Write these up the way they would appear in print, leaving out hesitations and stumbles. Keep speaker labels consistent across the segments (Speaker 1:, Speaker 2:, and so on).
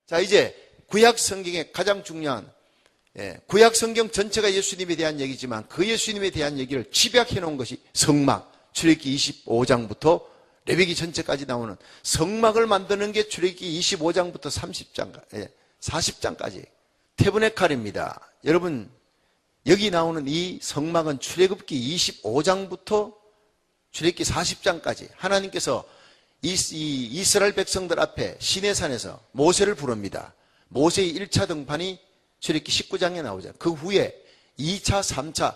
Speaker 1: 자, 이제 구약 성경의 가장 중요한 구약 성경 전체가 예수님에 대한 얘기지만 그 예수님에 대한 얘기를 집약해 놓은 것이 성막, 출애굽기 25장부터 레위기 전체까지 나오는 성막을 만드는 게 출애굽기 25장부터 40장까지 테브네칼입니다. 여러분, 여기 나오는 이 성막은 출애굽기 25장부터 출애굽기 40장까지 하나님께서 이스라엘 백성들 앞에 시내산에서 모세를 부릅니다. 모세의 1차 등판이 출애굽기 19장에 나오잖아요. 그 후에 2차, 3차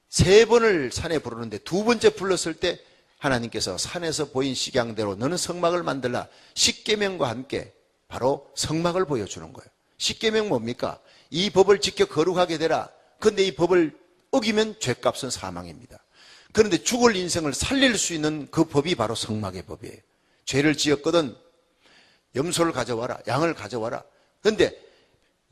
Speaker 1: 세 번을 산에 부르는데 두 번째 불렀을 때 하나님께서 산에서 보인 식양대로 너는 성막을 만들라. 십계명과 함께 바로 성막을 보여주는 거예요. 십계명 뭡니까? 이 법을 지켜 거룩하게 되라. 그런데 이 법을 어기면 죄값은 사망입니다. 그런데 죽을 인생을 살릴 수 있는 그 법이 바로 성막의 법이에요. 죄를 지었거든 염소를 가져와라. 양을 가져와라. 그런데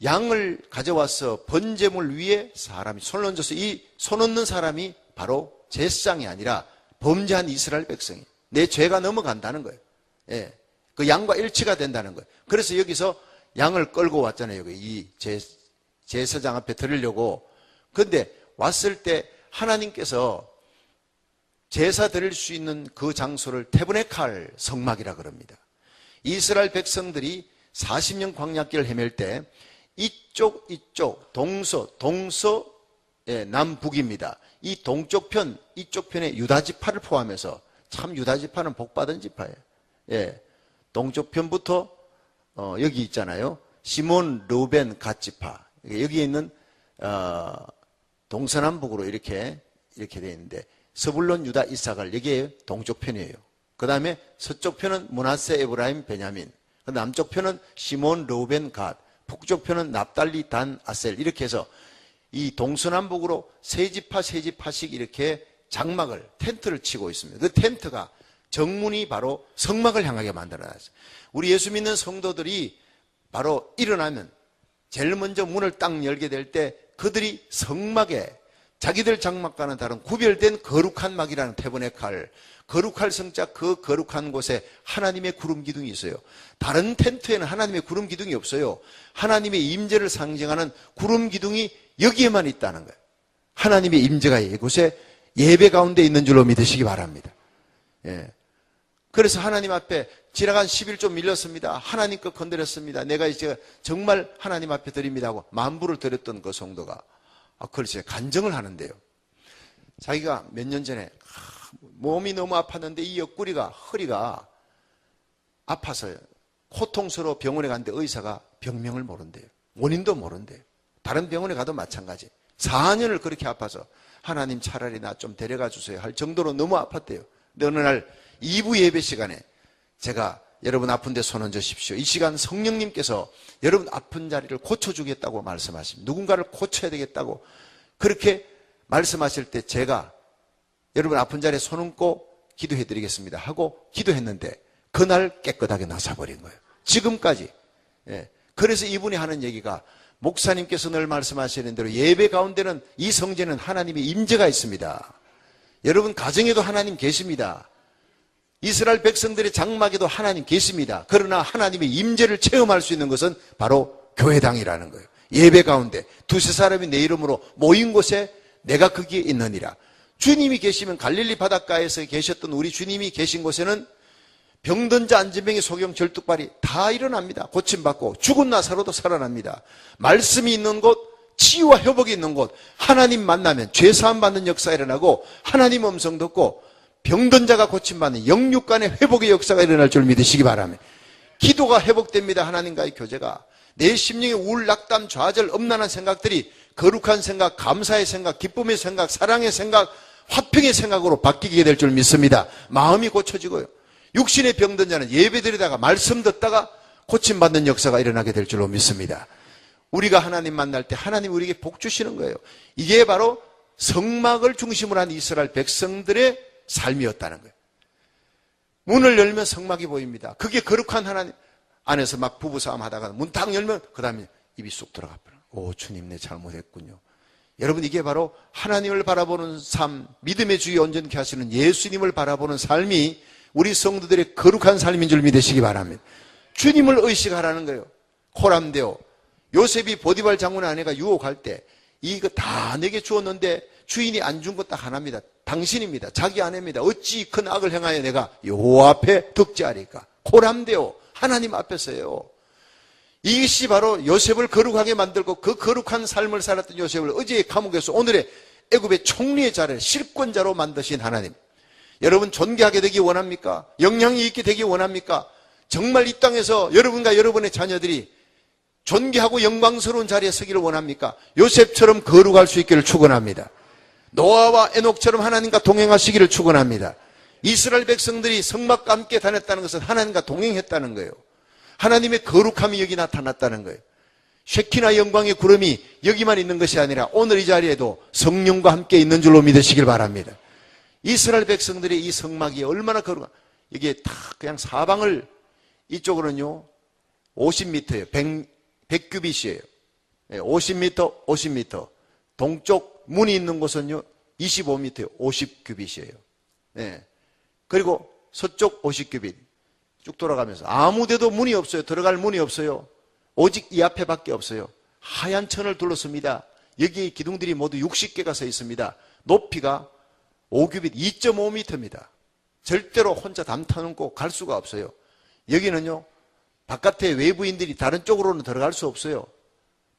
Speaker 1: 양을 가져와서 번제물 위에 사람이 손을 얹어서 이 손 얹는 사람이 바로 제사장이 아니라 범죄한 이스라엘 백성이 내 죄가 넘어간다는 거예요. 예, 그 양과 일치가 된다는 거예요. 그래서 여기서 양을 끌고 왔잖아요. 이 제사장 앞에 드리려고. 그런데 왔을 때 하나님께서 제사 드릴 수 있는 그 장소를 테브네칼 성막이라 그럽니다. 이스라엘 백성들이 40년 광야길을 헤맬 때 이쪽 동서 남북입니다. 이 동쪽 편 이쪽 편에 유다 지파를 포함해서 참 유다 지파는 복받은 지파예요. 예, 동쪽 편부터 여기 있잖아요. 시몬, 르우벤, 갓 지파. 여기에 있는 동서남북으로 이렇게 되어 있는데 스불론, 유다, 이사갈 여기에 동쪽 편이에요. 그 다음에 서쪽 편은 므낫세, 에브라임, 베냐민. 남쪽 편은 시몬, 르우벤, 갓. 북쪽 편은 납달리, 단, 아셀. 이렇게 해서 이 동서남북으로 세 지파씩 이렇게 장막을, 텐트를 치고 있습니다. 그 텐트가 정문이 바로 성막을 향하게 만들어놨어요. 우리 예수 믿는 성도들이 바로 일어나면 제일 먼저 문을 딱 열게 될 때 그들이 성막에 자기들 장막과는 다른 구별된 거룩한 막이라는 테브네칼, 거룩할 성자 그 거룩한 곳에 하나님의 구름 기둥이 있어요. 다른 텐트에는 하나님의 구름 기둥이 없어요. 하나님의 임재를 상징하는 구름 기둥이 여기에만 있다는 거예요. 하나님의 임재가 이곳에 예배 가운데 있는 줄로 믿으시기 바랍니다. 예. 그래서 하나님 앞에 지나간 10일 좀 밀렸습니다. 하나님 것 건드렸습니다. 내가 이제 정말 하나님 앞에 드립니다 하고 만불을 드렸던 그 성도가 그걸 이제 간증을 하는데요. 자기가 몇 년 전에 몸이 너무 아팠는데 이 옆구리가 허리가 아파서 고통스러워 병원에 갔는데 의사가 병명을 모른대요. 원인도 모른대요. 다른 병원에 가도 마찬가지. 4년을 그렇게 아파서 하나님 차라리 나 좀 데려가 주세요 할 정도로 너무 아팠대요. 근데 어느 날 2부 예배 시간에 제가 여러분 아픈데 손 얹으십시오. 이 시간 성령님께서 여러분 아픈 자리를 고쳐주겠다고 말씀하십니다. 누군가를 고쳐야 되겠다고 그렇게 말씀하실 때 제가 여러분 아픈 자리에 손 얹고 기도해 드리겠습니다 하고 기도했는데 그날 깨끗하게 나서버린 거예요. 지금까지. 예. 그래서 이분이 하는 얘기가 목사님께서 늘 말씀하시는 대로 예배 가운데는 이 성전은 하나님의 임재가 있습니다. 여러분 가정에도 하나님 계십니다. 이스라엘 백성들의 장막에도 하나님 계십니다. 그러나 하나님의 임재를 체험할 수 있는 것은 바로 교회당이라는 거예요. 예배 가운데 두세 사람이 내 이름으로 모인 곳에 내가 거기에 있느니라. 주님이 계시면 갈릴리 바닷가에서 계셨던 우리 주님이 계신 곳에는 병든 자, 안진병이, 소경, 절뚝발이 다 일어납니다. 고침받고 죽은 나사로도 살아납니다. 말씀이 있는 곳, 치유와 회복이 있는 곳, 하나님 만나면 죄사함 받는 역사가 일어나고 하나님 음성 듣고 병든 자가 고침받는 영육간의 회복의 역사가 일어날 줄 믿으시기 바랍니다. 기도가 회복됩니다. 하나님과의 교제가. 내 심령의 우울, 낙담, 좌절, 엄난한 생각들이 거룩한 생각, 감사의 생각, 기쁨의 생각, 사랑의 생각, 화평의 생각으로 바뀌게 될 줄 믿습니다. 마음이 고쳐지고요. 육신의 병든 자는 예배드리다가 말씀 듣다가 고침받는 역사가 일어나게 될 줄로 믿습니다. 우리가 하나님 만날 때 하나님 우리에게 복 주시는 거예요. 이게 바로 성막을 중심으로 한 이스라엘 백성들의 삶이었다는 거예요. 문을 열면 성막이 보입니다. 그게 거룩한 하나님 안에서 막 부부싸움 하다가 문 딱 열면 그 다음에 입이 쑥 들어가 버려요. 오, 주님 내 잘못했군요. 여러분 이게 바로 하나님을 바라보는 삶, 믿음의 주에 온전케 하시는 예수님을 바라보는 삶이 우리 성도들의 거룩한 삶인 줄 믿으시기 바랍니다. 주님을 의식하라는 거예요. 코람데오. 요셉이 보디발 장군의 아내가 유혹할 때 이거 다 내게 주었는데 주인이 안 준 것 딱 하나입니다. 당신입니다. 자기 아내입니다. 어찌 큰 악을 행하여 내가 여호와 앞에 득죄하리까. 코람데오. 하나님 앞에서요. 이것이 바로 요셉을 거룩하게 만들고 그 거룩한 삶을 살았던 요셉을 어제의 감옥에서 오늘의 애굽의 총리의 자리를 실권자로 만드신 하나님. 여러분 존귀하게 되기 원합니까? 영향이 있게 되기 원합니까? 정말 이 땅에서 여러분과 여러분의 자녀들이 존귀하고 영광스러운 자리에 서기를 원합니까? 요셉처럼 거룩할 수 있기를 축원합니다. 노아와 에녹처럼 하나님과 동행하시기를 축원합니다. 이스라엘 백성들이 성막과 함께 다녔다는 것은 하나님과 동행했다는 거예요. 하나님의 거룩함이 여기 나타났다는 거예요. 쉐키나 영광의 구름이 여기만 있는 것이 아니라 오늘 이 자리에도 성령과 함께 있는 줄로 믿으시길 바랍니다. 이스라엘 백성들의 이 성막이 얼마나 거룩한, 이게 다 그냥 사방을, 이쪽으로는요 50m예요. 100규빗이에요. 50m, 50m. 동쪽 문이 있는 곳은요 25m예요. 50규빗이에요. 네. 그리고 서쪽 50규빗. 쭉 돌아가면서 아무 데도 문이 없어요. 들어갈 문이 없어요. 오직 이 앞에밖에 없어요. 하얀 천을 둘렀습니다. 여기에 기둥들이 모두 60개가 서 있습니다. 높이가 5규빗 2.5m입니다. 절대로 혼자 담타놓고 갈 수가 없어요. 여기는요 바깥에 외부인들이 다른 쪽으로는 들어갈 수 없어요.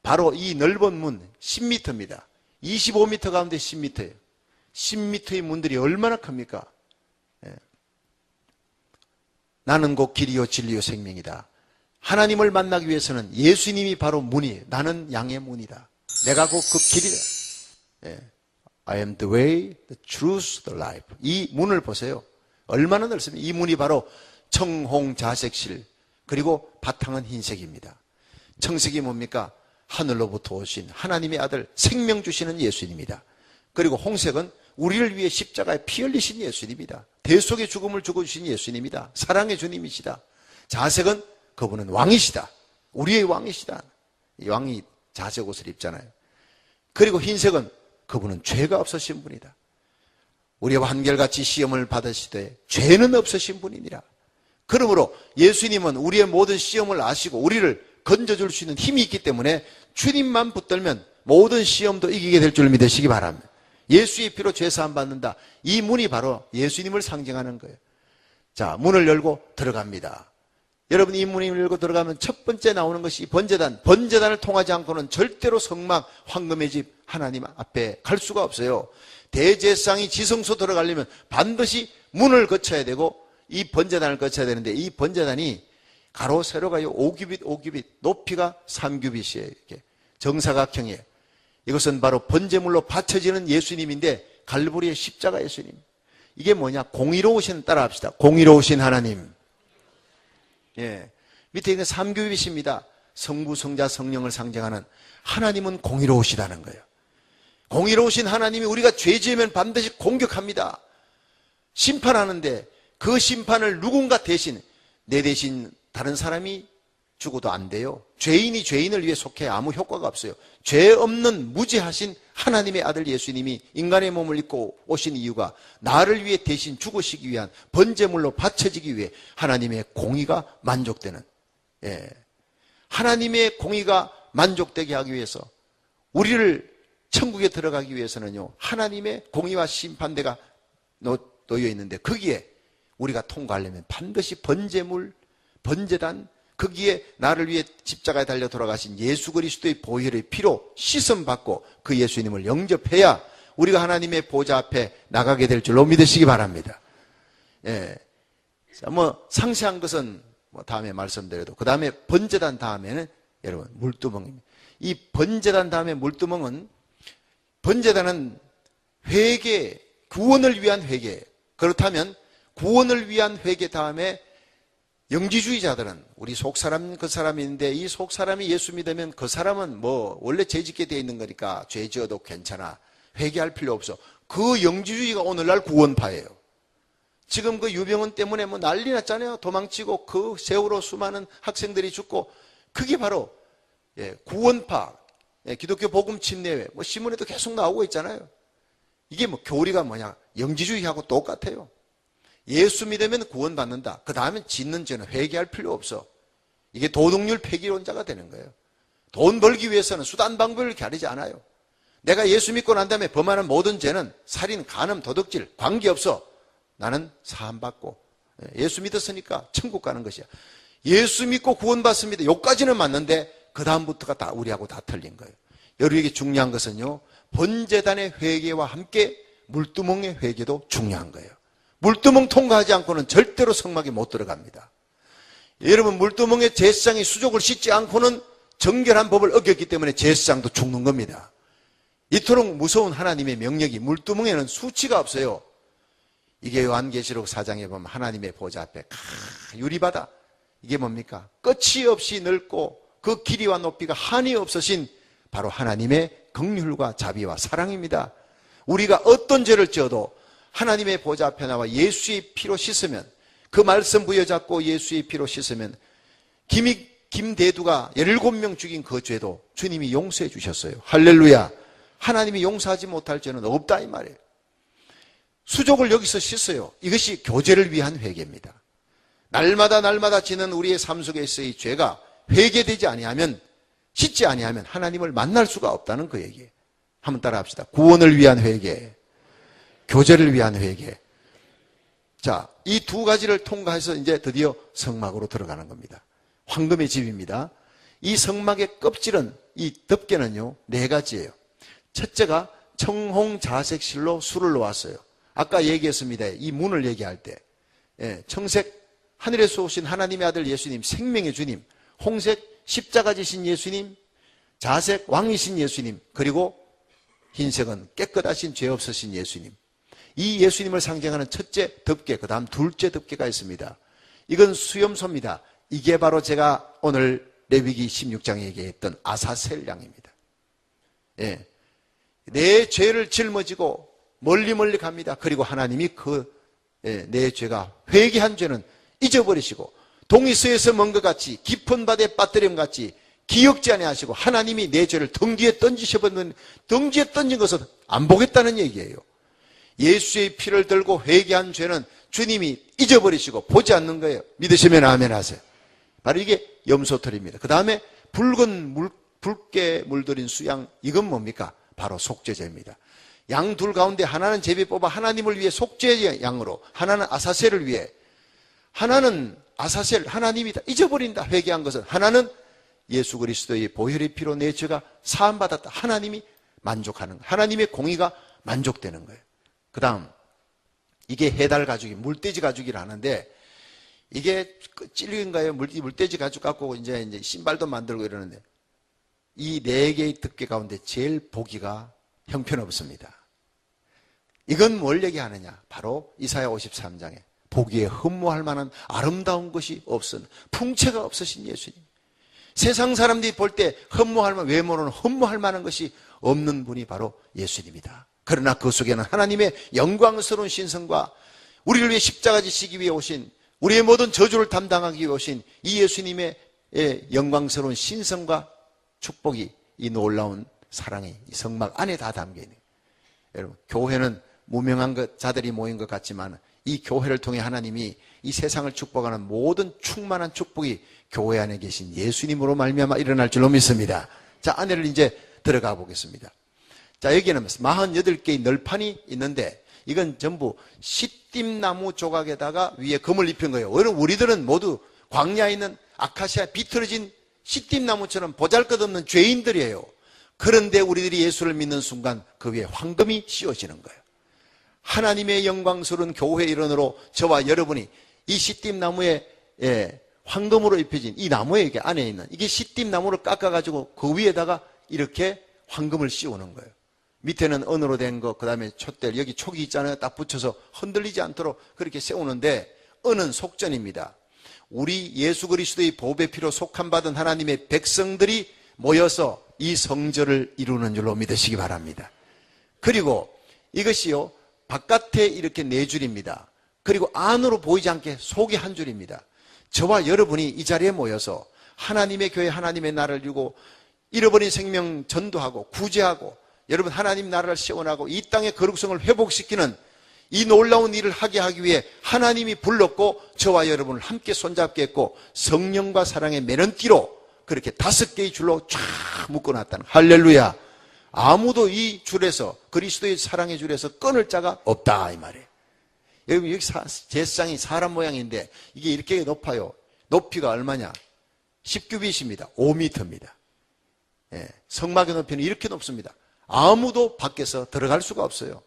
Speaker 1: 바로 이 넓은 문 10m입니다. 25m 가운데 10m예요. 10m의 문들이 얼마나 큽니까? 나는 곧 길이요 진리요 생명이다. 하나님을 만나기 위해서는 예수님이 바로 문이에요. 나는 양의 문이다. 내가 곧 그 길이다. I am the way, the truth, the life. 이 문을 보세요. 얼마나 넓습니까? 이 문이 바로 청홍자색실, 그리고 바탕은 흰색입니다. 청색이 뭡니까? 하늘로부터 오신 하나님의 아들, 생명 주시는 예수님입니다. 그리고 홍색은 우리를 위해 십자가에 피 흘리신 예수님입니다. 대속의 죽음을 죽어주신 예수님입니다. 사랑의 주님이시다. 자색은 그분은 왕이시다. 우리의 왕이시다. 이 왕이 자색 옷을 입잖아요. 그리고 흰색은 그분은 죄가 없으신 분이다. 우리와 한결같이 시험을 받으시되 죄는 없으신 분이니라. 그러므로 예수님은 우리의 모든 시험을 아시고 우리를 건져줄 수 있는 힘이 있기 때문에 주님만 붙들면 모든 시험도 이기게 될 줄 믿으시기 바랍니다. 예수의 피로 죄사함 받는다. 이 문이 바로 예수님을 상징하는 거예요. 자, 문을 열고 들어갑니다. 여러분, 이 문을 열고 들어가면 첫 번째 나오는 것이 번제단. 번제단을 통하지 않고는 절대로 성막, 황금의 집 하나님 앞에 갈 수가 없어요. 대제사장이 지성소 들어가려면 반드시 문을 거쳐야 되고 이 번제단을 거쳐야 되는데, 이 번제단이 가로 세로가요 5규빗 5규빗, 높이가 3규빗이에요. 이렇게 정사각형이에요. 이것은 바로 번제물로 바쳐지는 예수님인데, 갈보리의 십자가 예수님. 이게 뭐냐? 공의로우신, 따라합시다. 공의로우신 하나님. 예. 밑에 있는 3규빗입니다. 성부, 성자, 성령을 상징하는 하나님은 공의로우시다는 거예요. 공의로우신 하나님이 우리가 죄 지으면 반드시 공격합니다. 심판하는데 그 심판을 누군가 대신, 내 대신 다른 사람이 죽어도 안 돼요. 죄인이 죄인을 위해 속해 아무 효과가 없어요. 죄 없는 무죄하신 하나님의 아들 예수님이 인간의 몸을 입고 오신 이유가 나를 위해 대신 죽으시기 위한 번제물로 바쳐지기 위해 하나님의 공의가 만족되는, 하나님의 공의가 만족되게 하기 위해서 우리를 천국에 들어가기 위해서는요, 하나님의 공의와 심판대가 놓여 있는데, 거기에 우리가 통과하려면 반드시 번제물, 번제단, 거기에 나를 위해 십자가에 달려 돌아가신 예수 그리스도의 보혈의 피로 씻음받고 그 예수님을 영접해야 우리가 하나님의 보좌 앞에 나가게 될 줄로 믿으시기 바랍니다. 자, 상세한 것은 다음에 말씀드려도, 그 다음에 번제단 다음에는 여러분 물두멍입니다. 이 번제단 다음에 물두멍은, 번제단은 회개, 구원을 위한 회개. 그렇다면 구원을 위한 회개 다음에 영지주의자들은 우리 속사람 그 사람인데, 이 속사람이 예수 믿으면 그 사람은 원래 죄 짓게 되어 있는 거니까 죄 지어도 괜찮아, 회개할 필요 없어. 그 영지주의가 오늘날 구원파예요. 지금 그 유병헌 때문에 난리 났잖아요. 도망치고 그 세월호 수많은 학생들이 죽고, 그게 바로 구원파, 기독교 복음 침례회, 신문에도 계속 나오고 있잖아요. 이게 교리가 뭐냐? 영지주의하고 똑같아요. 예수 믿으면 구원받는다. 그 다음에 짓는 죄는 회개할 필요 없어. 이게 도덕률 폐기론자가 되는 거예요. 돈 벌기 위해서는 수단 방법을 가리지 않아요. 내가 예수 믿고 난 다음에 범하는 모든 죄는 살인, 간음, 도둑질 관계없어. 나는 사함받고 예수 믿었으니까 천국 가는 것이야. 예수 믿고 구원받습니다. 여기까지는 맞는데 그 다음부터가 다 우리하고 다 틀린 거예요. 여러분에게 중요한 것은요, 번제단의 회개와 함께 물두멍의 회개도 중요한 거예요. 물두멍 통과하지 않고는 절대로 성막에 못 들어갑니다. 여러분, 물두멍의 제사장이 수족을 씻지 않고는 정결한 법을 어겼기 때문에 제사장도 죽는 겁니다. 이토록 무서운 하나님의 명령이 물두멍에는 수치가 없어요. 이게 요한계시록 4장에 보면 하나님의 보좌 앞에 유리바다, 이게 뭡니까? 끝이 없이 넓고 그 길이와 높이가 한이 없으신 바로 하나님의 긍휼과 자비와 사랑입니다. 우리가 어떤 죄를 지어도 하나님의 보좌 앞에 나와 예수의 피로 씻으면, 그 말씀 부여잡고 예수의 피로 씻으면, 김대두가 17명 죽인 그 죄도 주님이 용서해 주셨어요. 할렐루야. 하나님이 용서하지 못할 죄는 없다 이 말이에요. 수족을 여기서 씻어요. 이것이 교제를 위한 회개입니다. 날마다 지는 우리의 삶 속에서의 죄가 회개되지 아니하면, 씻지 아니하면 하나님을 만날 수가 없다는 그 얘기예요. 한번 따라 합시다. 구원을 위한 회개, 교제를 위한 회개. 자, 이 두 가지를 통과해서 이제 드디어 성막으로 들어가는 겁니다. 황금의 집입니다. 이 성막의 껍질은, 이 덮개는요, 4가지예요. 첫째가 청홍자색실로 술을 놓았어요. 아까 얘기했습니다. 이 문을 얘기할 때, 청색 하늘에서 오신 하나님의 아들 예수님, 생명의 주님, 홍색 십자가 지신 예수님, 자색 왕이신 예수님, 그리고 흰색은 깨끗하신 죄 없으신 예수님. 이 예수님을 상징하는 첫째 덮개, 그 다음 둘째 덮개가 있습니다. 이건 수염소입니다. 이게 바로 제가 오늘 레위기 16장에 얘기했던 아사셀 양입니다. 내 죄를 짊어지고 멀리 갑니다. 그리고 하나님이 내 죄가, 회개한 죄는 잊어버리시고 동이서에서 먼 것 같이 깊은 바다에 빠뜨림 같이 기억지 아니하시고 하나님이 내 죄를 덩지에 던지셔버리는, 덩지에 던진 것은 안 보겠다는 얘기예요. 예수의 피를 들고 회개한 죄는 주님이 잊어버리시고 보지 않는 거예요. 믿으시면 아멘 하세요. 바로 이게 염소털입니다. 그 다음에 붉게 물들인 수양, 이건 뭡니까? 바로 속죄제입니다. 양 둘 가운데 하나는 제비 뽑아 하나님을 위해 속죄 양으로, 하나는 아사셀을 위해. 하나는 아사셀, 하나님이 다 잊어버린다, 회개한 것은. 하나는 예수 그리스도의 보혈의 피로 내 죄가 사함받았다, 하나님이 만족하는, 하나님의 공의가 만족되는 거예요. 그 다음, 이게 해달 가죽이, 물돼지 가죽이라 하는데, 이게 찔린가요? 물돼지 가죽 갖고 이제 신발도 만들고 이러는데, 이 4개의 덮개 가운데 제일 보기가 형편없습니다. 이건 뭘 얘기하느냐? 바로 이사야 53장에 보기에 흠모할 만한 아름다운 것이 없은, 풍채가 없으신 예수님. 세상 사람들이 볼 때 흠모할 만한, 외모로는 흠모할 만한 것이 없는 분이 바로 예수님이다. 그러나 그 속에는 하나님의 영광스러운 신성과 우리를 위해 십자가 지시기 위해 오신, 우리의 모든 저주를 담당하기 위해 오신 이 예수님의 영광스러운 신성과 축복이, 이 놀라운 사랑이 이 성막 안에 다 담겨 있는 거예요. 여러분, 교회는 무명한 자들이 모인 것 같지만 이 교회를 통해 하나님이 이 세상을 축복하는 모든 충만한 축복이 교회 안에 계신 예수님으로 말미암아 일어날 줄로 믿습니다. 자, 안에를 이제 들어가 보겠습니다. 자, 여기에는 48개의 널판이 있는데 이건 전부 시띠나무 조각에다가 위에 금을 입힌 거예요. 우리들은 모두 광야에 있는 아카시아 비틀어진 시띠나무처럼 보잘것없는 죄인들이에요. 그런데 우리들이 예수를 믿는 순간 그 위에 황금이 씌워지는 거예요. 하나님의 영광스러운 교회의 일원으로 저와 여러분이 이 시띠나무에 황금으로 입혀진 이 나무에 안에 있는 이게 시띠나무를 깎아가지고 그 위에다가 이렇게 황금을 씌우는 거예요. 밑에는 은으로 된 거, 그 다음에 촛대, 여기 촉이 있잖아요. 딱 붙여서 흔들리지 않도록 그렇게 세우는데, 은은 속전입니다. 우리 예수 그리스도의 보배 피로 속함받은 하나님의 백성들이 모여서 이 성전을 이루는 줄로 믿으시기 바랍니다. 그리고 이것이요, 바깥에 이렇게 4줄입니다. 그리고 안으로 보이지 않게 속이 1줄입니다. 저와 여러분이 이 자리에 모여서 하나님의 교회, 하나님의 나라를 이루고 잃어버린 생명 전도하고 구제하고 여러분 하나님 나라를 세워나가고 이 땅의 거룩성을 회복시키는 이 놀라운 일을 하게 하기 위해 하나님이 불렀고 저와 여러분을 함께 손잡게 했고 성령과 사랑의 매넌띠로 그렇게 5개의 줄로 쫙 묶어놨다는, 할렐루야. 아무도 이 줄에서, 그리스도의 사랑의 줄에서 끊을 자가 없다 이 말이에요. 여러분, 여기 제사장이 사람 모양인데 이게 이렇게 높아요. 높이가 얼마냐? 10규빗입니다. 5m입니다. 예, 성막의 높이는 이렇게 높습니다. 아무도 밖에서 들어갈 수가 없어요.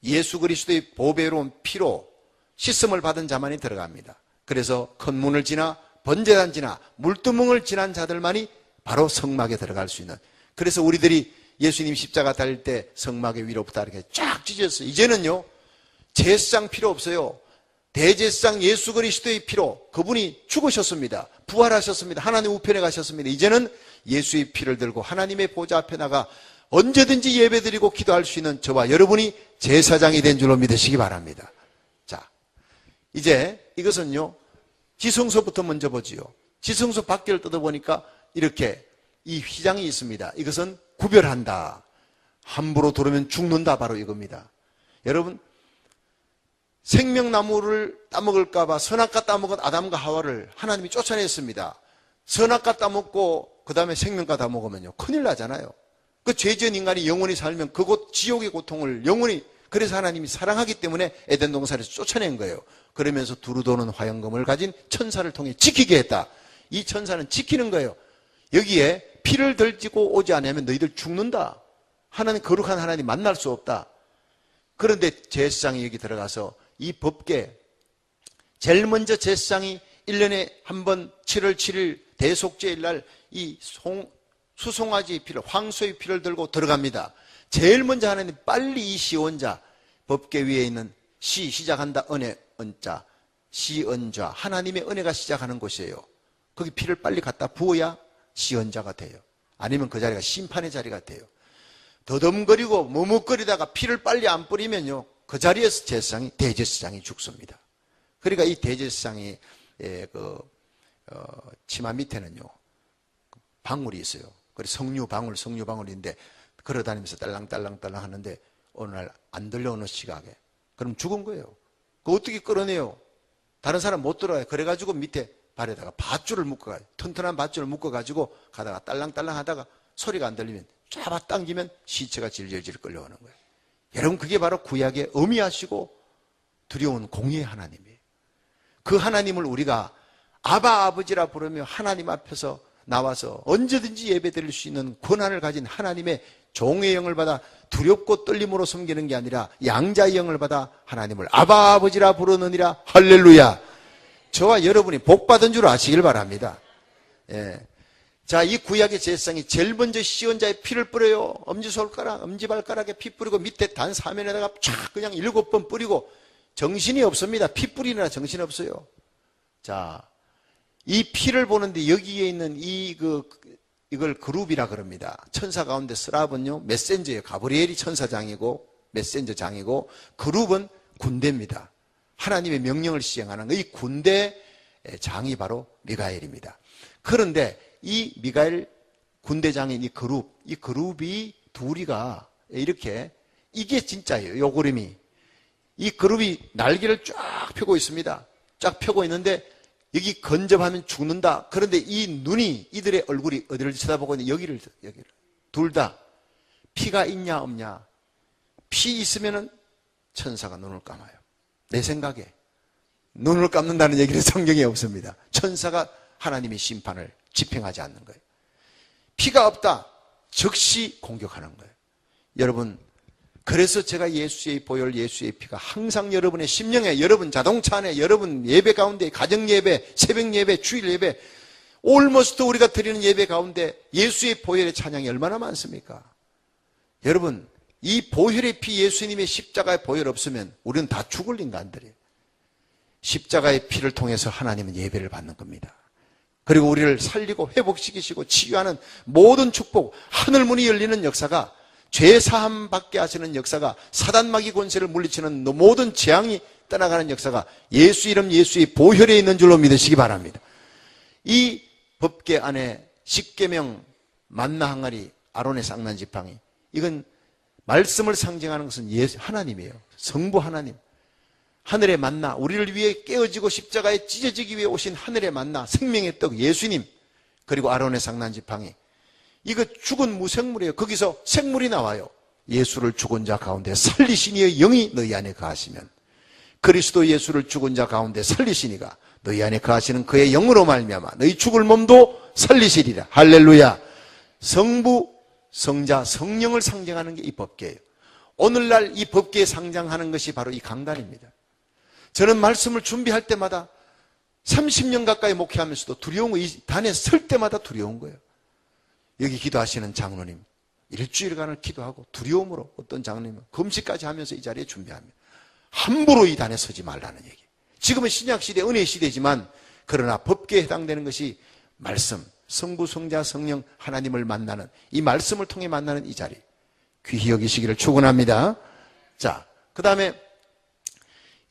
Speaker 1: 예수 그리스도의 보배로운 피로 씻음을 받은 자만이 들어갑니다. 그래서 큰 문을 지나 번제단 지나 물두멍을 지난 자들만이 바로 성막에 들어갈 수 있는, 그래서 우리들이 예수님 십자가 달릴 때 성막의 위로부터 이렇게 쫙 찢어졌어요. 이제는요 제사장 필요 없어요. 대제사장 예수 그리스도의 피로, 그분이 죽으셨습니다. 부활하셨습니다. 하나님 우편에 가셨습니다. 이제는 예수의 피를 들고 하나님의 보좌 앞에 나가 언제든지 예배드리고 기도할 수 있는 저와 여러분이 제사장이 된 줄로 믿으시기 바랍니다. 자, 이제 이것은요 지성소부터 먼저 보지요. 지성소 밖을 뜯어보니까 이렇게 이 휘장이 있습니다. 이것은 구별한다, 함부로 들으면 죽는다, 바로 이겁니다. 여러분, 생명나무를 따먹을까 봐 선악과 따먹은 아담과 하와를 하나님이 쫓아냈습니다. 선악과 따먹고 그 다음에 생명과 따먹으면요 큰일 나잖아요. 그 죄지은 인간이 영원히 살면 그곳 지옥의 고통을 영원히, 그래서 하나님이 사랑하기 때문에 에덴 동산에서 쫓아낸 거예요. 그러면서 두루 도는 화영검을 가진 천사를 통해 지키게 했다. 이 천사는 지키는 거예요. 여기에 피를 들지고 오지 않으면 너희들 죽는다. 하나님, 거룩한 하나님 만날 수 없다. 그런데 제사장이 여기 들어가서 이 법궤, 제일 먼저 제사장이 1년에 한 번 7월 7일 대속죄일 날 이 수송아지 피를, 황소의 피를 들고 들어갑니다. 제일 먼저 하나님 빨리 이 시원자, 법궤 위에 있는 시작한다, 은혜, 은자, 시은자, 하나님의 은혜가 시작하는 곳이에요. 거기 피를 빨리 갖다 부어야 시은자가 돼요. 아니면 그 자리가 심판의 자리가 돼요. 더듬거리고 머뭇거리다가 피를 빨리 안 뿌리면요 그 자리에서 제사장이, 대제사장이 죽습니다. 그러니까 이 대제사장이 치마 밑에는요 방울이 있어요. 그래서 성류방울인데 걸어다니면서 딸랑딸랑딸랑 하는데 어느 날 안 들려, 어느 시각에. 그럼 죽은 거예요. 그거 어떻게 끌어내요? 다른 사람 못 들어요. 그래가지고 밑에 발에다가 밧줄을 묶어가요. 튼튼한 밧줄을 묶어가지고 가다가 딸랑딸랑 하다가 소리가 안 들리면 잡아당기면 시체가 질질질 끌려오는 거예요. 여러분, 그게 바로 구약의 어미하시고 두려운 공의의 하나님이에요. 그 하나님을 우리가 아바 아버지라 부르며 하나님 앞에서 나와서 언제든지 예배드릴 수 있는 권한을 가진 하나님의 종의 영을 받아 두렵고 떨림으로 섬기는 게 아니라 양자의 영을 받아 하나님을 아바 아버지라 부르느니라. 할렐루야. 저와 여러분이 복받은 줄 아시길 바랍니다. 예. 자, 이 구약의 제사장이 제일 먼저 시언자의 피를 뿌려요. 엄지손가락, 엄지발가락에 피 뿌리고 밑에 단 사면에다가 촥 그냥 7번 뿌리고, 정신이 없습니다. 피 뿌리느라 정신이 없어요. 자, 이 피를 보는데 여기에 있는 이걸 그룹이라 그럽니다. 천사 가운데 스랍은요 메센저예요. 가브리엘이 천사장이고 메센저장이고, 그룹은 군대입니다. 하나님의 명령을 시행하는 이 군대 장이 바로 미가엘입니다. 그런데 이 미가엘 군대장인 이 그룹이 둘이가 이렇게, 이게 진짜예요. 요 그림이. 이 그룹이 날개를 쫙 펴고 있습니다. 쫙 펴고 있는데 여기 건접하면 죽는다. 그런데 이 눈이, 이들의 얼굴이 어디를 쳐다보고 있는데 여기를. 둘 다 피가 있냐 없냐. 피 있으면은 천사가 눈을 감아요. 내 생각에 눈을 감는다는 얘기는 성경에 없습니다. 천사가 하나님의 심판을 집행하지 않는 거예요. 피가 없다, 즉시 공격하는 거예요. 여러분, 그래서 제가 예수의 보혈, 예수의 피가 항상 여러분의 심령에, 여러분 자동차 안에, 여러분 예배 가운데, 가정 예배, 새벽 예배, 주일 예배, 올머스트 우리가 드리는 예배 가운데 예수의 보혈의 찬양이 얼마나 많습니까? 여러분, 이 보혈의 피, 예수님의 십자가의 보혈 없으면 우리는 다 죽을 인간들이에요. 십자가의 피를 통해서 하나님은 예배를 받는 겁니다. 그리고 우리를 살리고 회복시키시고 치유하는 모든 축복, 하늘문이 열리는 역사가, 죄 사함 받게 하시는 역사가, 사단마귀 권세를 물리치는 모든 재앙이 떠나가는 역사가 예수 이름, 예수의 보혈에 있는 줄로 믿으시기 바랍니다. 이 법궤 안에 십계명, 만나 항아리, 아론의 쌍난 지팡이, 이건 말씀을 상징하는 것은 하나님이에요. 성부 하나님. 하늘의 만나, 우리를 위해 깨어지고 십자가에 찢어지기 위해 오신 하늘의 만나, 생명의 떡 예수님, 그리고 아론의 상난지팡이. 이거 죽은 무생물이에요. 거기서 생물이 나와요. 예수를 죽은 자 가운데 살리신 이의 영이 너희 안에 거하시면, 그리스도 예수를 죽은 자 가운데 살리시니가 너희 안에 거하시는 그의 영으로 말미암아 너희 죽을 몸도 살리시리라. 할렐루야. 성부, 성자, 성령을 상징하는 게 이 법궤예요. 오늘날 이 법궤에 상징하는 것이 바로 이 강단입니다. 저는 말씀을 준비할 때마다 30년 가까이 목회하면서도 두려운 거, 이 단에 설 때마다 두려운 거예요. 여기 기도하시는 장로님, 일주일간을 기도하고 두려움으로, 어떤 장로님은 금식까지 하면서 이 자리에 준비합니다. 함부로 이 단에 서지 말라는 얘기. 지금은 신약시대, 은혜의 시대지만 그러나 법궤에 해당되는 것이 말씀, 성부, 성자, 성령 하나님을 만나는, 이 말씀을 통해 만나는 이 자리, 귀히 여기시기를 축원합니다. 자, 그 다음에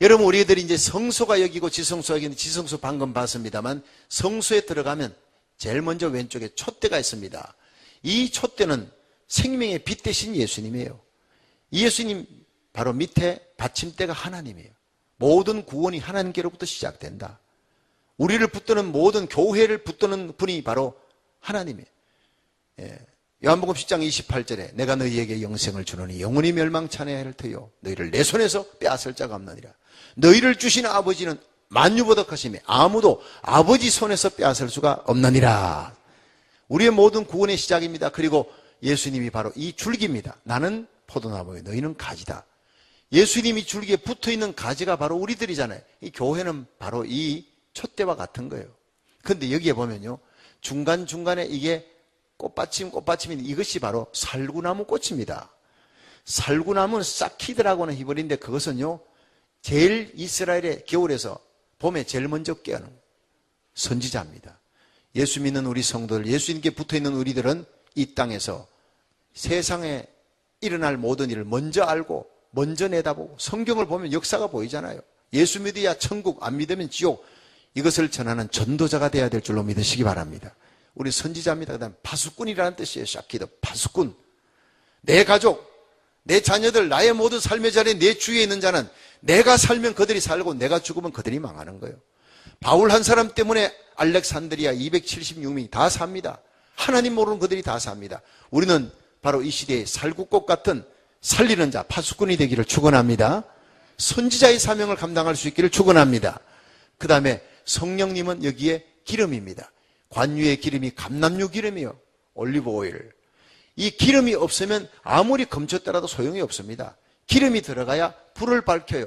Speaker 1: 여러분, 우리들이 이제 성소가 여기고 지성소가 여기는데, 지성소 방금 봤습니다만 성소에 들어가면 제일 먼저 왼쪽에 촛대가 있습니다. 이 촛대는 생명의 빛 대신 예수님이에요. 이 예수님 바로 밑에 받침대가 하나님이에요. 모든 구원이 하나님께로부터 시작된다. 우리를 붙드는 모든 교회를 붙드는 분이 바로 하나님이에요. 요한복음 10장 28절에 내가 너희에게 영생을 주노니 영원히 멸망치 아니할 터요 너희를 내 손에서 빼앗을 자가 없느니라. 너희를 주신 아버지는 만유보다 크시며 아무도 아버지 손에서 빼앗을 수가 없느니라. 우리의 모든 구원의 시작입니다. 그리고 예수님이 바로 이 줄기입니다. 나는 포도나무에 너희는 가지다. 예수님이 줄기에 붙어있는 가지가 바로 우리들이잖아요. 이 교회는 바로 이 촛대와 같은 거예요. 그런데 여기에 보면요, 중간중간에 이게 꽃받침인데 이것이 바로 살구나무 꽃입니다. 살구나무는 사키드라고는 히브리인데 그것은요, 제일 이스라엘의 겨울에서 봄에 제일 먼저 깨어는 선지자입니다. 예수 믿는 우리 성도들, 예수님께 붙어있는 우리들은 이 땅에서 세상에 일어날 모든 일을 먼저 알고 먼저 내다보고, 성경을 보면 역사가 보이잖아요. 예수 믿어야 천국, 안 믿으면 지옥. 이것을 전하는 전도자가 되어야 될 줄로 믿으시기 바랍니다. 우리 선지자입니다. 그 다음 파수꾼이라는 뜻이에요. 샤키드, 파수꾼. 내 가족, 내 자녀들, 나의 모든 삶의 자리에 내 주위에 있는 자는 내가 살면 그들이 살고 내가 죽으면 그들이 망하는 거예요. 바울 한 사람 때문에 알렉산드리아 276명이 다 삽니다. 하나님 모르는 그들이 다 삽니다. 우리는 바로 이 시대의 살구꽃 같은 살리는 자, 파수꾼이 되기를 축원합니다. 선지자의 사명을 감당할 수 있기를 축원합니다. 그 다음에 성령님은 여기에 기름입니다. 관유의 기름이 감람유 기름이요, 올리브 오일. 이 기름이 없으면 아무리 검췄더라도 소용이 없습니다. 기름이 들어가야 불을 밝혀요.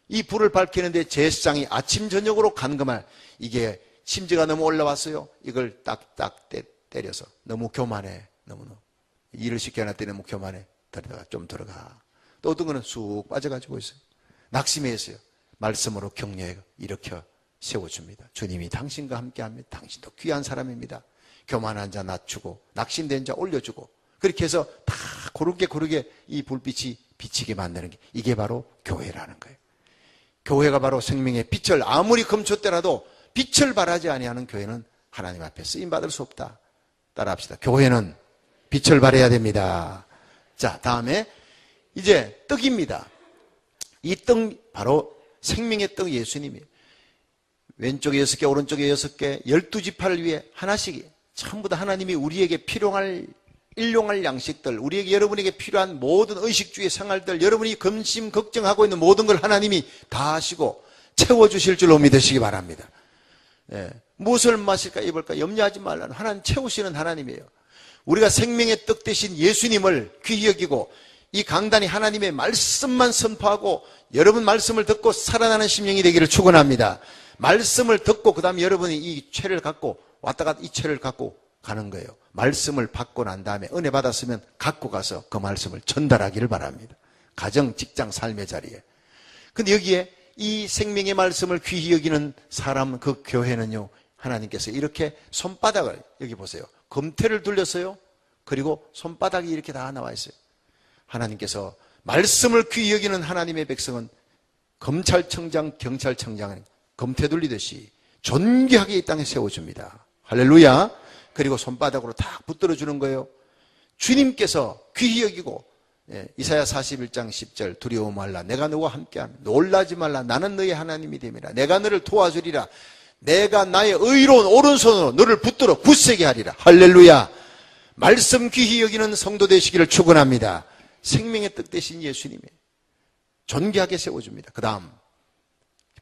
Speaker 1: 이 불을 밝히는데 제사장이 아침 저녁으로 간금할, 이게 심지가 너무 올라왔어요. 이걸 딱딱 때려서 너무 교만해, 너무너무 일을 시켜놨더니 너무 교만해, 좀 들어가. 또 어떤 거는 쑥 빠져가지고 있어요. 낙심해 있어요. 말씀으로 격려해 일으켜 세워줍니다. 주님이 당신과 함께합니다. 당신도 귀한 사람입니다. 교만한 자 낮추고 낙심된 자 올려주고, 그렇게 해서 다 고르게 이 불빛이 비치게 만드는 게, 이게 바로 교회라는 거예요. 교회가 바로 생명의 빛을, 아무리 검췄더라도 빛을 발하지 아니하는 교회는 하나님 앞에 쓰임받을 수 없다. 따라합시다. 교회는 빛을 발해야 됩니다. 자, 다음에 이제 떡입니다. 이 떡 바로 생명의 떡 예수님이에요. 왼쪽에 6개, 오른쪽에 6개, 12지파를 위해 하나씩 전부 다 하나님이 우리에게 필요할 일용할 양식들, 우리에게, 여러분에게 필요한 모든 의식주의 생활들, 여러분이 근심 걱정하고 있는 모든 걸 하나님이 다 하시고 채워주실 줄로 믿으시기 바랍니다. 무엇을 마실까 입을까 염려하지 말라는, 하나님 채우시는 하나님이에요. 우리가 생명의 떡 대신 예수님을 귀히 여기고 이 강단이 하나님의 말씀만 선포하고 여러분 말씀을 듣고 살아나는 심령이 되기를 축원합니다. 말씀을 듣고 그 다음에 여러분이 이 채를 갖고 왔다 갔다 이 채를 갖고 가는 거예요. 말씀을 받고 난 다음에 은혜 받았으면 갖고 가서 그 말씀을 전달하기를 바랍니다. 가정, 직장, 삶의 자리에. 근데 여기에 이 생명의 말씀을 귀히 여기는 사람, 그 교회는요, 하나님께서 이렇게 손바닥을, 여기 보세요, 검태를 둘렸어요. 그리고 손바닥이 이렇게 다 나와 있어요. 하나님께서 말씀을 귀히 여기는 하나님의 백성은 검찰청장, 경찰청장은 검태 둘리듯이 존귀하게 이 땅에 세워줍니다. 할렐루야. 그리고 손바닥으로 다 붙들어 주는 거예요. 주님께서 귀히 여기고 이사야 41장 10절 두려워 말라 내가 너와 함께함 놀라지 말라 나는 너의 하나님이 됨이라 내가 너를 도와주리라 내가 나의 의로운 오른손으로 너를 붙들어 굳세게 하리라. 할렐루야. 말씀 귀히 여기는 성도 되시기를 축원합니다. 생명의 뜻 되신 예수님이 존귀하게 세워줍니다. 그 다음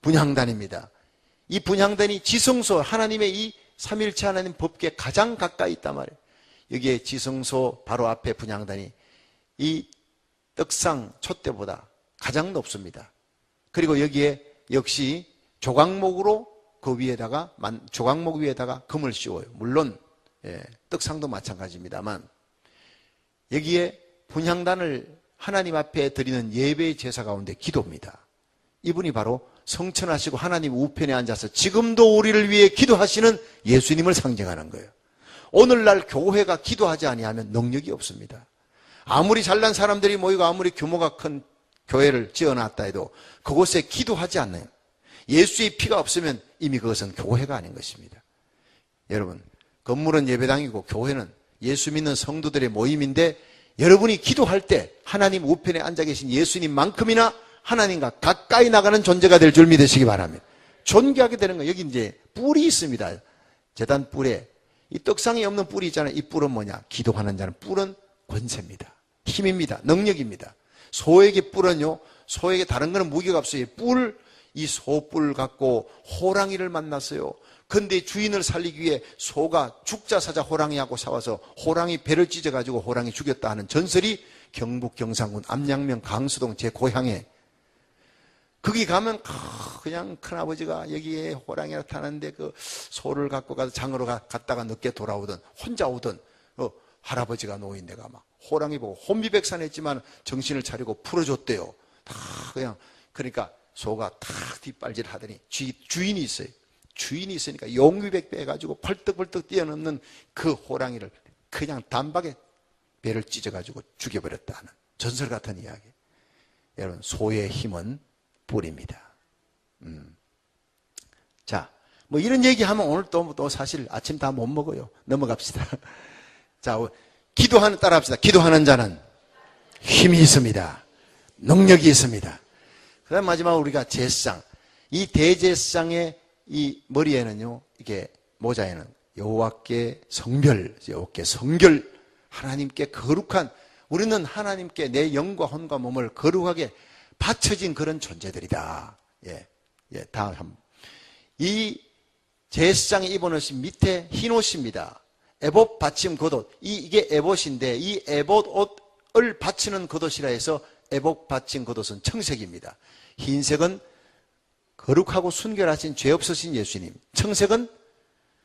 Speaker 1: 분향단입니다. 이 분향단이 지성소 하나님의 이 삼일체 하나님 법궤 가장 가까이 있단 말이에요. 여기에 지성소 바로 앞에 분향단이 이 떡상 촛대보다 가장 높습니다. 그리고 여기에 역시 조각목으로 그 위에다가 조각목 위에다가 금을 씌워요. 물론 떡상도 마찬가지입니다만 여기에 분향단을 하나님 앞에 드리는 예배의 제사 가운데 기도입니다. 이분이 바로 성천하시고 하나님 우편에 앉아서 지금도 우리를 위해 기도하시는 예수님을 상징하는 거예요. 오늘날 교회가 기도하지 아니하면 능력이 없습니다. 아무리 잘난 사람들이 모이고 아무리 규모가 큰 교회를 지어놨다 해도 그곳에 기도하지 않나요? 예수의 피가 없으면 이미 그것은 교회가 아닌 것입니다. 여러분, 건물은 예배당이고 교회는 예수 믿는 성도들의 모임인데 여러분이 기도할 때 하나님 우편에 앉아 계신 예수님만큼이나 하나님과 가까이 나가는 존재가 될 줄 믿으시기 바랍니다. 존귀하게 되는 거예요. 여기 이제 뿔이 있습니다. 제단 뿔에 이 떡상이 없는 뿔이 있잖아요. 이 뿔은 뭐냐? 기도하는 자는 뿔은 권세입니다. 힘입니다. 능력입니다. 소에게 뿔은요. 소에게 다른 거는 무게가 없어요. 뿔, 이 소뿔 갖고 호랑이를 만났어요. 근데 주인을 살리기 위해 소가 죽자 사자 호랑이하고 싸워서 호랑이 배를 찢어가지고 호랑이 죽였다 하는 전설이 경북 경상군 암양면 강수동 제 고향에 거기 가면 그냥 큰아버지가 여기에 호랑이 나타나는데 그 소를 갖고 가서 장으로 갔다가 늦게 돌아오던 혼자 오던 할아버지가 노인네가 막 호랑이 보고 혼비백산했지만 정신을 차리고 풀어줬대요. 다 그냥 그러니까 소가 탁 뒷발질 하더니 주인이 있어요. 주인이 있으니까 용위백배 해가지고 펄떡펄떡 뛰어넘는 그 호랑이를 그냥 단박에 배를 찢어가지고 죽여버렸다는 전설 같은 이야기. 여러분, 소의 힘은 뿔입니다. 자, 뭐 이런 얘기하면 오늘 또 사실 아침 다 못 먹어요. 넘어갑시다. 자, 따라합시다. 기도하는 자는 힘이 있습니다. 능력이 있습니다. 그 다음 마지막으로 우리가 제상. 이 대제상의 이 머리에는요, 이게 모자에는 여호와께 성별, 하나님께 거룩한, 우리는 하나님께 내 영과 혼과 몸을 거룩하게 바쳐진 그런 존재들이다. 다음. 이 제사장이 입은 옷이 밑에 흰 옷입니다. 에봇 받침 겉옷. 이게 에봇인데 이 에봇 옷을 받치는 겉옷이라 해서 에봇 받침 겉옷은 청색입니다. 흰색은 거룩하고 순결하신 죄 없으신 예수님. 청색은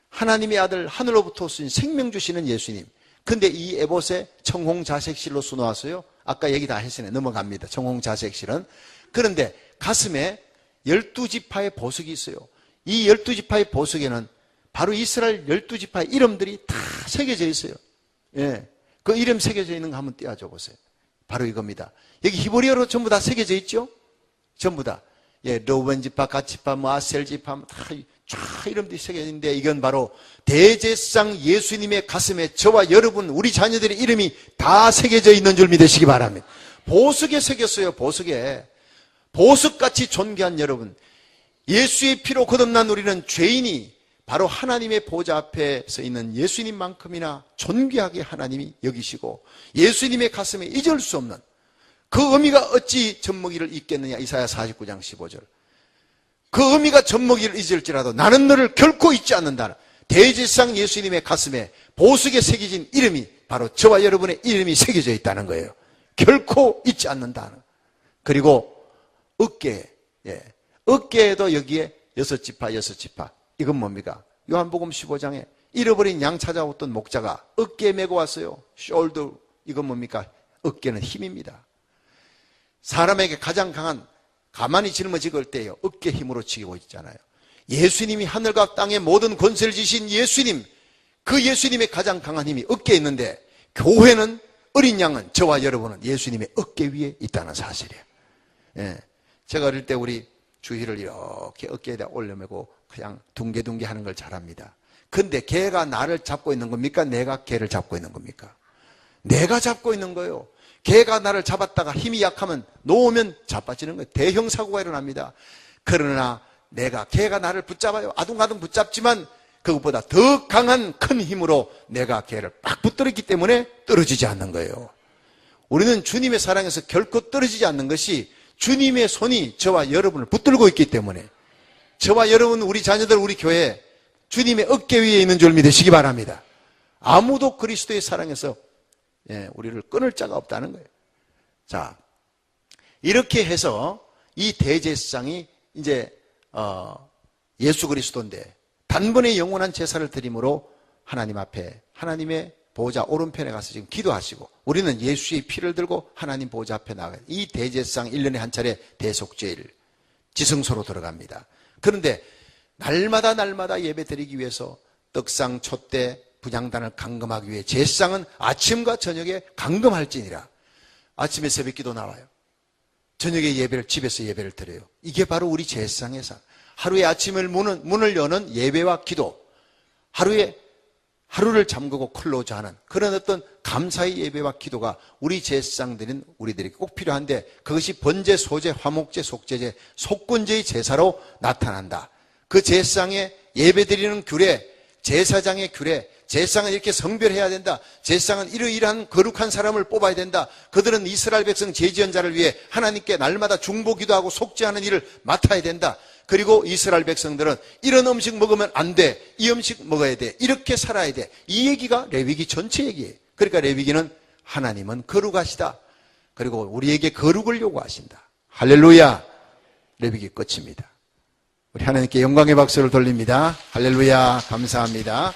Speaker 1: 하나님의 아들 하늘로부터 오신 생명 주시는 예수님. 근데 이 에봇에 청홍자색실로 수놓았어요. 아까 얘기 다 했으네. 넘어갑니다. 청홍자색실은. 그런데 가슴에 12지파의 보석이 있어요. 이 12지파의 보석에는 바로 이스라엘 12지파의 이름들이 다 새겨져 있어요. 그 이름 새겨져 있는 거 한번 떼어줘 보세요. 바로 이겁니다. 여기 히브리어로 전부 다 새겨져 있죠? 전부 다. 르우벤 지파, 갓 지파, 아셀 지파 다 이름들이 새겨져 있는데 이건 바로 대제사장 예수님의 가슴에 저와 여러분 우리 자녀들의 이름이 다 새겨져 있는 줄 믿으시기 바랍니다. 보석에 새겼어요. 보석에. 보석같이 존귀한 여러분, 예수의 피로 거듭난 우리는 죄인이 바로 하나님의 보좌 앞에 서 있는 예수님만큼이나 존귀하게 하나님이 여기시고 예수님의 가슴에 잊을 수 없는 그 의미가 어찌 젖먹이를 잊겠느냐. 이사야 49장 15절. 그 의미가 젖먹이를 잊을지라도 나는 너를 결코 잊지 않는다. 대제사장 예수님의 가슴에 보석에 새겨진 이름이 바로 저와 여러분의 이름이 새겨져 있다는 거예요. 결코 잊지 않는다. 그리고 어깨에도 여기에 6지파. 이건 뭡니까? 요한복음 15장에 잃어버린 양 찾아왔던 목자가 어깨에 메고 왔어요. 숄더. 이건 뭡니까? 어깨는 힘입니다. 사람에게 가장 강한, 가만히 짊어지고 때요, 어깨 힘으로 지고 있잖아요. 예수님이 하늘과 땅의 모든 권세를 지신 예수님, 그 예수님의 가장 강한 힘이 어깨에 있는데 교회는, 어린 양은, 저와 여러분은 예수님의 어깨 위에 있다는 사실이에요. 제가 어릴 때 우리 주희를 이렇게 어깨에다 올려매고 그냥 둥개둥개 하는 걸 잘합니다. 근데 걔가 나를 잡고 있는 겁니까? 내가 걔를 잡고 있는 겁니까? 내가 잡고 있는 거예요. 개가 나를 잡았다가 힘이 약하면 놓으면 자빠지는 거예요. 대형사고가 일어납니다. 그러나 개가 나를 붙잡아요. 아둥아둥 붙잡지만 그것보다 더 강한 큰 힘으로 내가 개를 빡 붙들었기 때문에 떨어지지 않는 거예요. 우리는 주님의 사랑에서 결코 떨어지지 않는 것이 주님의 손이 저와 여러분을 붙들고 있기 때문에, 저와 여러분, 우리 자녀들, 우리 교회 주님의 어깨 위에 있는 줄 믿으시기 바랍니다. 아무도 그리스도의 사랑에서 우리를 끊을 자가 없다는 거예요. 자, 이렇게 해서 이 대제사장이 이제 예수 그리스도인데 단번에 영원한 제사를 드림으로 하나님 앞에 하나님의 보호자 오른편에 가서 지금 기도하시고, 우리는 예수의 피를 들고 하나님 보호자 앞에 나가요. 이 대제사장 1년에 한 차례 대속죄일 지성소로 들어갑니다. 그런데 날마다 예배 드리기 위해서 떡상 촛대 분향단을 감금하기 위해 제사장은 아침과 저녁에 감금할지니라. 아침에 새벽기도 나와요. 저녁에 예배를, 집에서 예배를 드려요. 이게 바로 우리 제사장의 삶. 하루에 아침을 문을 여는 예배와 기도, 하루를 잠그고 클로즈하는 그런 어떤 감사의 예배와 기도가 우리 제사장들인 우리들에게 꼭 필요한데, 그것이 번제, 소제, 화목제, 속제제, 속건제의 제사로 나타난다. 그 제사장의 예배드리는 규례, 제사장의 규례, 제사장은 이렇게 성별해야 된다. 제사장은 이러이러한 거룩한 사람을 뽑아야 된다. 그들은 이스라엘 백성 제지은 자를 위해 하나님께 날마다 중보기도하고 속죄하는 일을 맡아야 된다. 그리고 이스라엘 백성들은 이런 음식 먹으면 안 돼, 이 음식 먹어야 돼, 이렇게 살아야 돼. 이 얘기가 레위기 전체 얘기예요. 그러니까 레위기는 하나님은 거룩하시다, 그리고 우리에게 거룩을 요구하신다. 할렐루야. 레위기 끝입니다. 우리 하나님께 영광의 박수를 돌립니다. 할렐루야. 감사합니다.